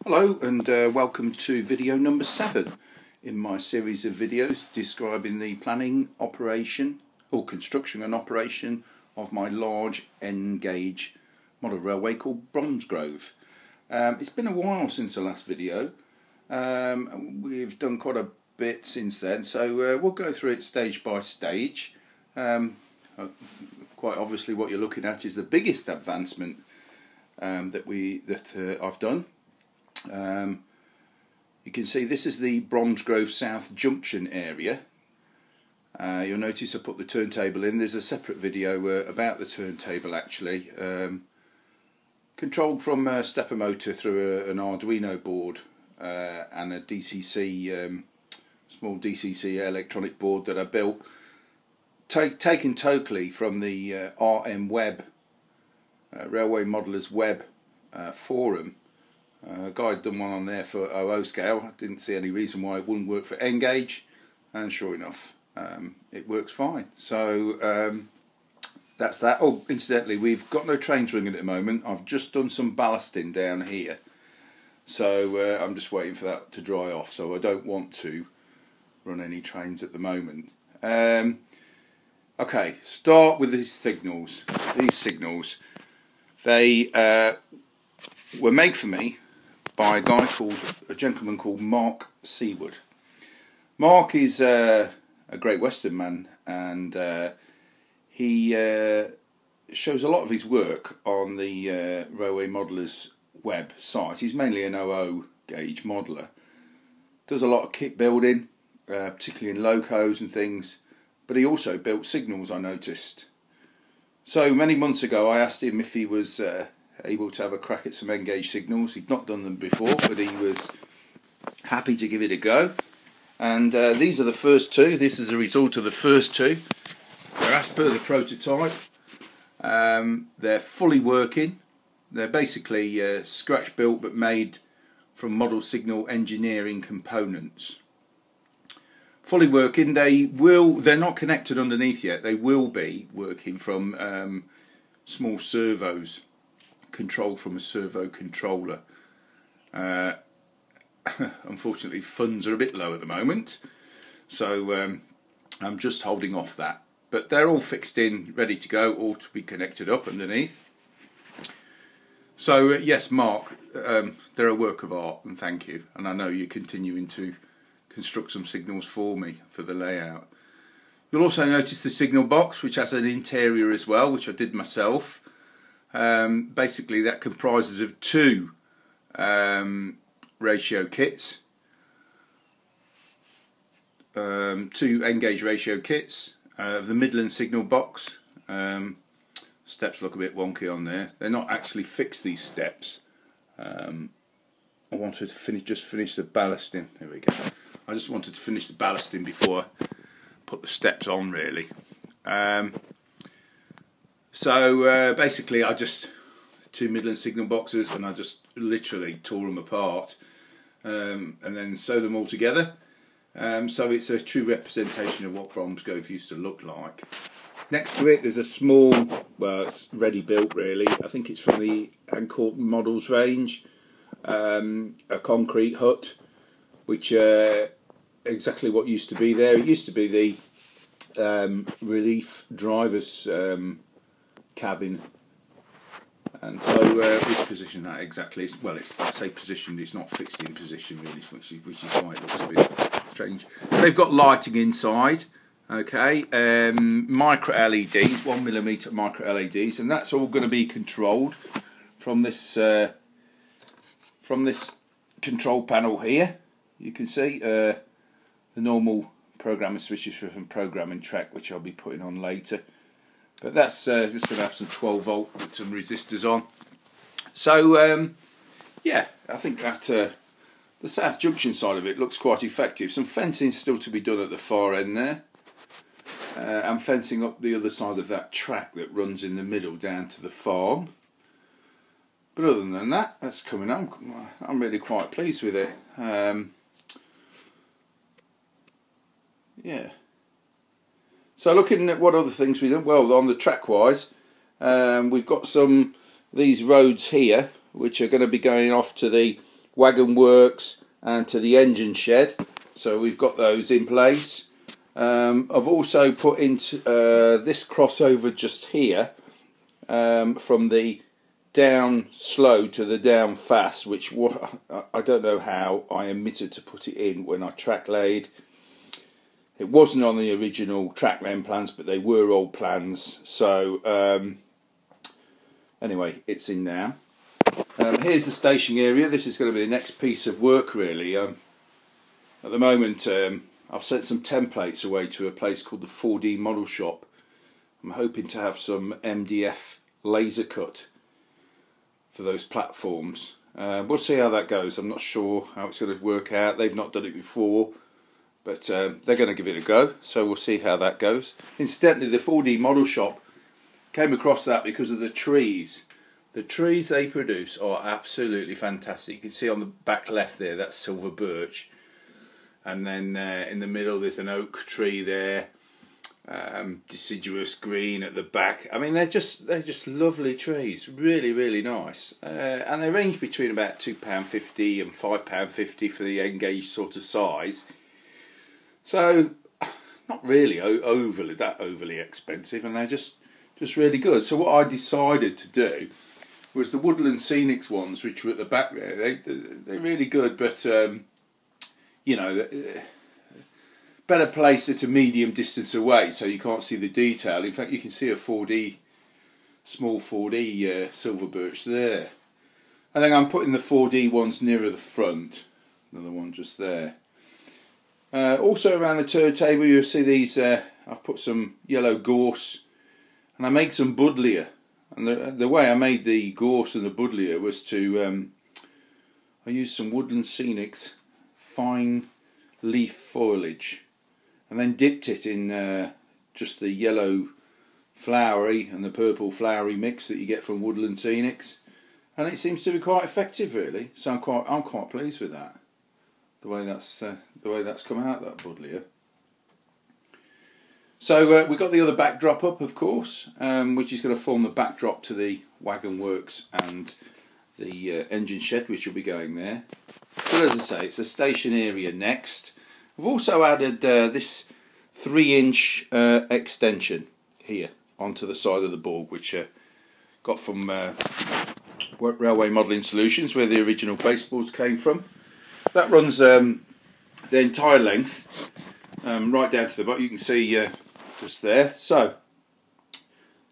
Hello and welcome to video number 7 in my series of videos describing the planning, operation or construction and operation of my large N-gauge model railway called Bromsgrove. It's been a while since the last video. We've done quite a bit since then, so we'll go through it stage by stage. Quite obviously what you're looking at is the biggest advancement that I've done. You can see this is the Bromsgrove South Junction area. You'll notice I put the turntable in. There's a separate video about the turntable actually, controlled from a stepper motor through an Arduino board and a DCC, small DCC electronic board that I built, taken totally from the RM Web, Railway Modelers Web forum. A guy had done one on there for OO scale. I didn't see any reason why it wouldn't work for N-gauge, and sure enough it works fine. So that's that. Oh, incidentally, we've got no trains running at the moment. I've just done some ballasting down here, so I'm just waiting for that to dry off, so I don't want to run any trains at the moment. Okay, start with these signals. These signals, they were made for me by a gentleman called Mark Seaward. Mark is a Great Western man, and he shows a lot of his work on the Railway Modelers Web site. He's mainly an OO gauge modeller. Does a lot of kit building, particularly in locos and things, but he also built signals, I noticed. So many months ago I asked him if he was able to have a crack at some N-gauge signals. He'd not done them before, but he was happy to give it a go. And these are the first two. This is a result of the first two. They're as per the prototype. They're fully working. They're basically scratch built but made from model signal engineering components. Fully working. They're not connected underneath yet. They will be working from small servos, controlled from a servo controller. Unfortunately funds are a bit low at the moment, so I'm just holding off that, but they're all fixed in, ready to go, all to be connected up underneath. So yes, Mark, they're a work of art, and thank you, and I know you're continuing to construct some signals for me for the layout. You'll also notice the signal box, which has an interior as well, which I did myself. Basically that comprises of two ratio kits, two N-gauge ratio kits, the Midland signal box. Steps look a bit wonky on there. They're not actually fixed, these steps. I wanted to just finish the ballasting. There we go. I just wanted to finish the ballasting before I put the steps on, really. So basically I just, two Midland signal boxes, and I just literally tore them apart and then sewed them all together. So it's a true representation of what Bromsgrove used to look like. Next to it there's a small, well, it's ready built really, I think it's from the Ancourt Models range, a concrete hut, which exactly what used to be there. It used to be the relief driver's cabin, and so we've positioned that exactly. Well, I say positioned, it's not fixed in position really, which is why it looks a bit strange. They've got lighting inside, okay, micro LEDs, 1mm micro LEDs, and that's all going to be controlled from this control panel here. You can see the normal programming switches from programming track, which I'll be putting on later. But that's just going to have some 12 volt with some resistors on. So yeah, I think that the South Junction side of it looks quite effective. Some fencing still to be done at the far end there. I'm fencing up the other side of that track that runs in the middle down to the farm. But other than that, that's coming on. I'm really quite pleased with it. Yeah. So looking at what other things we've done, well, on the track wise, we've got these roads here which are going to be going off to the wagon works and to the engine shed. So we've got those in place. I've also put into this crossover just here from the down slow to the down fast, which I don't know how I omitted to put it in when I track laid. It wasn't on the original track laying plans, but they were old plans. So anyway, it's in now. Here's the staging area. This is going to be the next piece of work really. At the moment I've sent some templates away to a place called the 4D Model Shop. I'm hoping to have some MDF laser cut for those platforms. We'll see how that goes. I'm not sure how it's going to work out. They've not done it before, but they're going to give it a go, so we'll see how that goes. Incidentally, the 4D Model Shop came across that because of the trees. The trees they produce are absolutely fantastic. You can see on the back left there, that's silver birch, and then in the middle there's an oak tree there, deciduous green at the back. I mean, they're just lovely trees, really nice, and they range between about £2.50 and £5.50 for the engaged sort of size. So not really overly expensive, and they're just really good. So what I decided to do was the Woodland Scenics ones, which were at the back there. They're really good, but you know, better placed at a medium distance away, so you can't see the detail. In fact, you can see a small 4D silver birch there. I think I'm putting the 4D ones nearer the front. Another one just there. Also around the turntable you'll see these, I've put some yellow gorse, and I make some buddleia. And the way I made the gorse and the buddleia was to, I used some Woodland Scenics fine leaf foliage, and then dipped it in just the yellow flowery and the purple flowery mix that you get from Woodland Scenics, and it seems to be quite effective really. So I'm quite pleased with that. The way that's come out, that buddleia. So we've got the other backdrop up, of course, which is going to form the backdrop to the wagon works and the engine shed, which will be going there. But as I say, it's the station area next. I've also added this 3-inch extension here onto the side of the board, which got from Railway Modelling Solutions, where the original baseboards came from. That runs the entire length, right down to the bottom. You can see just there. So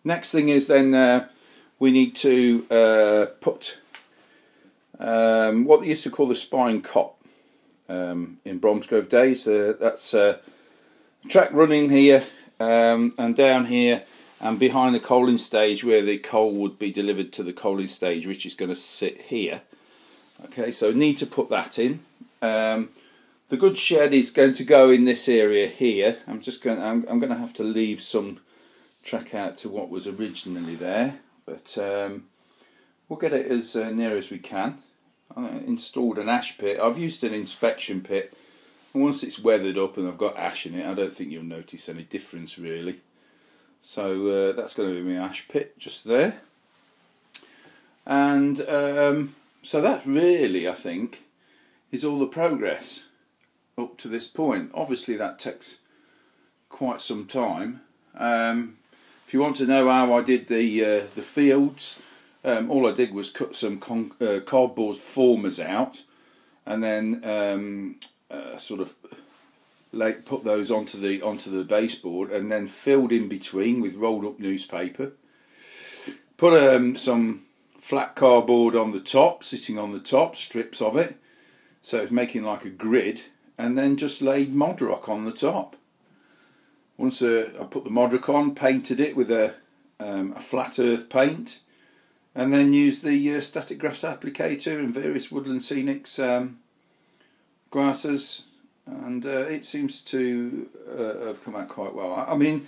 next thing is then we need to put what they used to call the spine cop in Bromsgrove days. That's track running here and down here and behind the coaling stage, where the coal would be delivered to the coaling stage, which is going to sit here. Okay, so need to put that in. The goods shed is going to go in this area here. I'm going to have to leave some track out to what was originally there, but we'll get it as near as we can. I installed an ash pit. I've used an inspection pit, and once it's weathered up and I've got ash in it, I don't think you'll notice any difference really. So that's going to be my ash pit just there, and so that really, I think, is all the progress up to this point. Obviously that takes quite some time. If you want to know how I did the fields, all I did was cut some cardboard formers out, and then sort of put those onto the baseboard, and then filled in between with rolled up newspaper. Put some flat cardboard on the top, sitting on the top, strips of it, so it's making like a grid, and then just laid Modrock on the top. Once I put the Modrock on, painted it with a flat earth paint, and then used the static grass applicator and various Woodland Scenics grasses, and it seems to have come out quite well. I mean,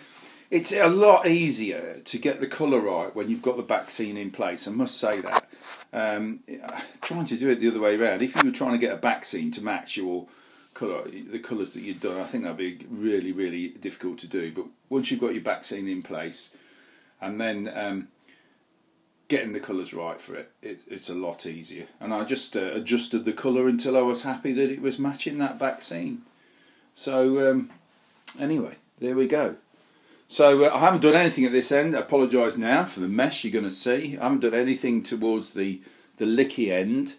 it's a lot easier to get the colour right when you've got the back scene in place, I must say that. Trying to do it the other way around, if you were trying to get a back scene to match your colour, the colours that you'd done, I think that'd be really difficult to do. But once you've got your back scene in place, and then getting the colours right for it's a lot easier. And I just adjusted the colour until I was happy that it was matching that back scene. So anyway, there we go. So I haven't done anything at this end. I apologise now for the mess you're going to see. I haven't done anything towards the licky end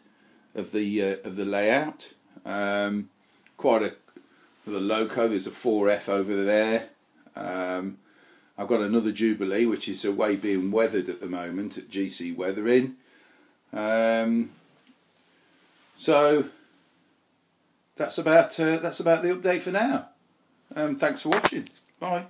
of the layout. Quite a for the loco. There's a 4F over there. I've got another Jubilee which is away being weathered at the moment at GC Weathering. So that's about the update for now. Thanks for watching. Bye.